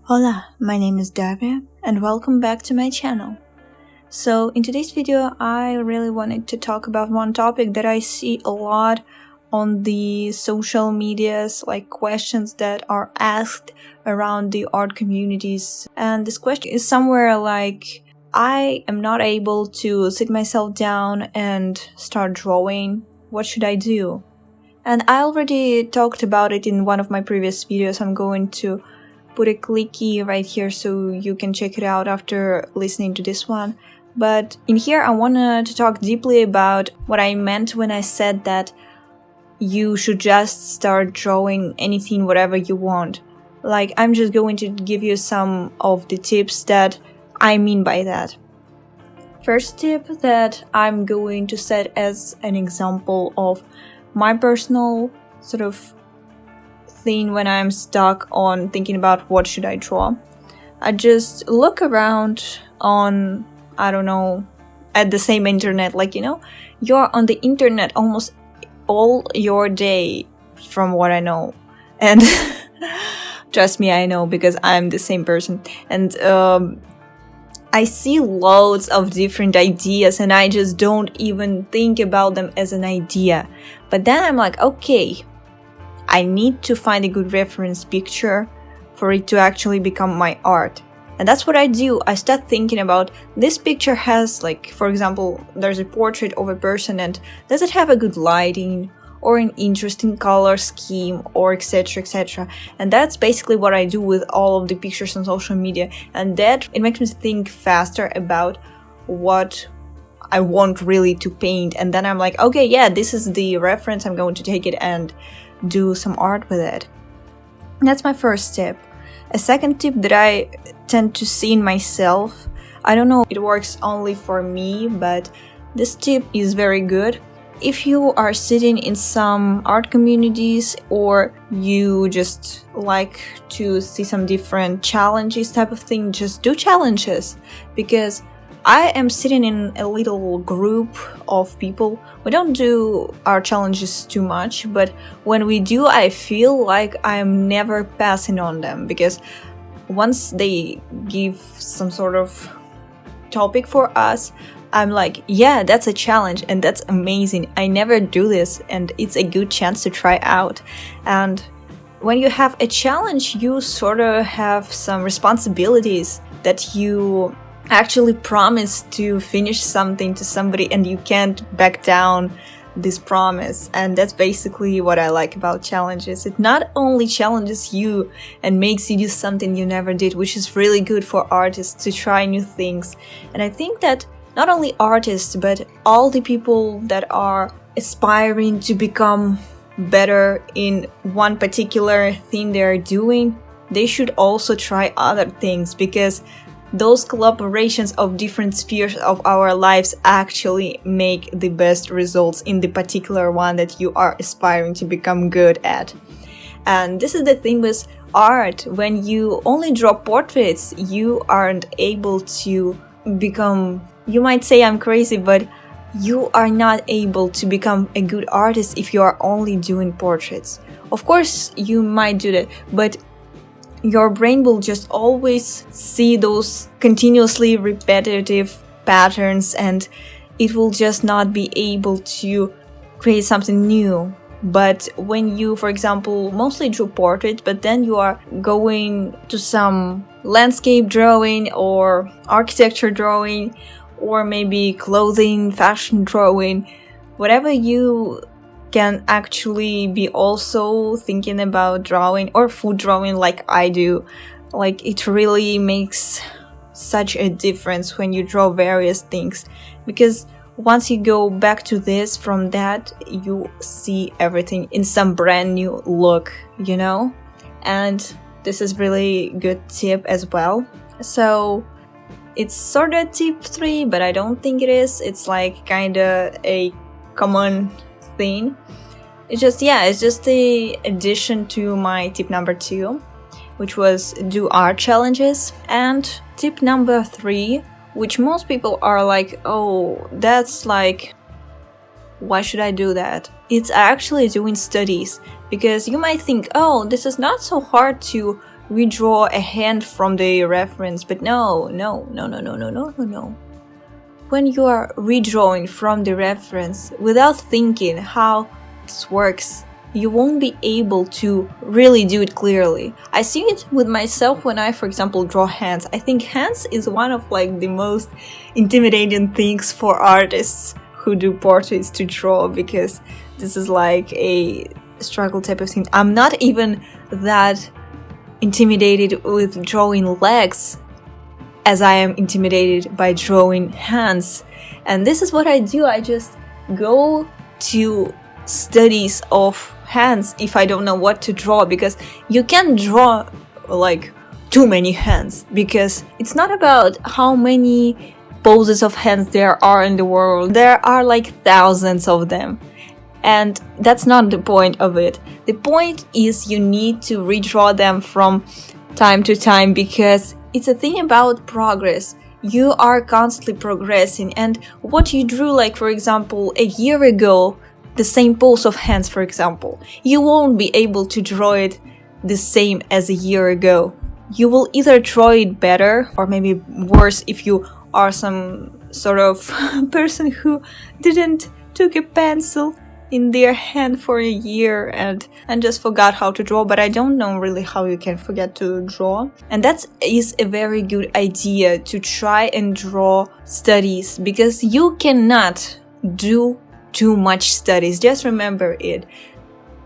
Hola, my name is Davia and welcome back to my channel. So in today's video I really wanted to talk about one topic that I see a lot on the social medias, like questions that are asked around the art communities. And this question is somewhere like, I am not able to sit myself down and start drawing. What should I do? And I already talked about it in one of my previous videos. I'm going to put a clicky right here so you can check it out after listening to this one. But in here I wanted to talk deeply about what I meant when I said that you should just start drawing anything, whatever you want. Like, I'm just going to give you some of the tips that I mean by that. First tip that I'm going to set as an example of my personal sort of thing when I'm stuck on thinking about what should I draw. I just look around on, I don't know, at the same internet, like, you're on the internet almost all your day from what I know. And trust me, I know, because I'm the same person. And I see loads of different ideas and I just don't even think about them as an idea. But then I'm like, okay, I need to find a good reference picture for it to actually become my art. And that's what I do. I start thinking about, this picture has, like, for example, there's a portrait of a person, and does it have a good lighting or an interesting color scheme, or etc, etc. And that's basically what I do with all of the pictures on social media. And that, it makes me think faster about what I want really to paint. And then I'm like, okay, yeah, this is the reference, I'm going to take it and do some art with it. That's my first tip. A second tip that I tend to see in myself, I don't know if it works only for me, but this tip is very good. If you are sitting in some art communities, or you just like to see some different challenges type of thing, just do challenges. Because I am sitting in a little group of people. We don't do our challenges too much, but when we do, I feel like I am never passing on them, because once they give some sort of topic for us, I'm like, yeah, that's a challenge and that's amazing. I never do this and it's a good chance to try out. And when you have a challenge, you sort of have some responsibilities that you actually promise to finish something to somebody, and you can't back down this promise. And that's basically what I like about challenges. It not only challenges you and makes you do something you never did, which is really good for artists to try new things. And I think that not only artists, but all the people that are aspiring to become better in one particular thing they're doing, they should also try other things, because those collaborations of different spheres of our lives actually make the best results in the particular one that you are aspiring to become good at. And this is the thing with art. When you only draw portraits, you aren't able to become, you might say I'm crazy, but you are not able to become a good artist if you are only doing portraits. Of course, you might do that, but your brain will just always see those continuously repetitive patterns, and it will just not be able to create something new. But when you, for example, mostly drew portraits, but then you are going to some landscape drawing or architecture drawing, or maybe clothing, fashion drawing, whatever you can actually be also thinking about drawing, or food drawing like I do. Like, it really makes such a difference when you draw various things, because once you go back to this from that, you see everything in some brand new look, And this is really good tip as well. So it's sort of tip 3, but I don't think it is. It's like kind of a common thing. It's just the addition to my tip number 2, which was do art challenges. And tip number 3, which most people are like, oh, that's like, why should I do that? It's actually doing studies, because you might think, oh, this is not so hard to redraw a hand from the reference, but no. When you are redrawing from the reference without thinking how this works, you won't be able to really do it clearly. I see it with myself when I, for example, draw hands. I think hands is one of like the most intimidating things for artists who do portraits to draw, because this is like a struggle type of thing. I'm not even that intimidated with drawing legs as I am intimidated by drawing hands. And this is what I do. I just go to studies of hands if I don't know what to draw, because you can't draw like too many hands, because it's not about how many poses of hands there are in the world. There are like thousands of them, and that's not the point of it. The point is you need to redraw them from time to time, because it's a thing about progress. You are constantly progressing, and what you drew, like for example a year ago, the same pose of hands, for example, you won't be able to draw it the same as a year ago. You will either draw it better or maybe worse if you are some sort of person who didn't took a pencil in their hand for a year and just forgot how to draw. But I don't know really how you can forget to draw. And that is a very good idea, to try and draw studies, because you cannot do too much studies. Just remember it.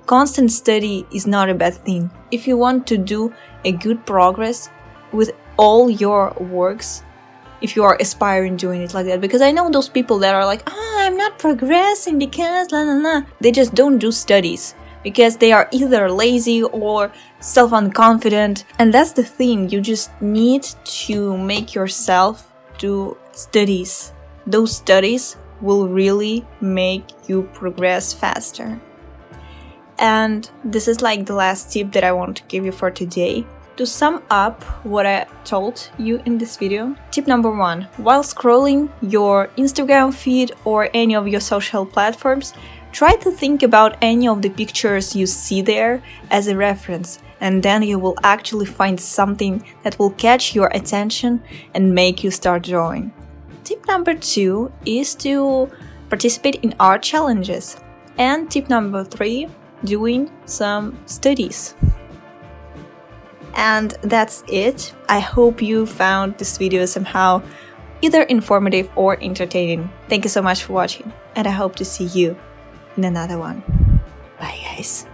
Constant study is not a bad thing. If you want to do a good progress with all your works, if you are aspiring doing it like that, because I know those people that are like, I'm not progressing because they just don't do studies because they are either lazy or self-unconfident. And that's the thing, you just need to make yourself do studies. Those studies will really make you progress faster. And this is like the last tip that I want to give you for today. To sum up what I told you in this video, tip number 1, while scrolling your Instagram feed or any of your social platforms, try to think about any of the pictures you see there as a reference, and then you will actually find something that will catch your attention and make you start drawing. Tip number 2 is to participate in art challenges. And tip number 3, doing some studies. And that's it. I hope you found this video somehow either informative or entertaining. Thank you so much for watching, and I hope to see you in another one. Bye guys.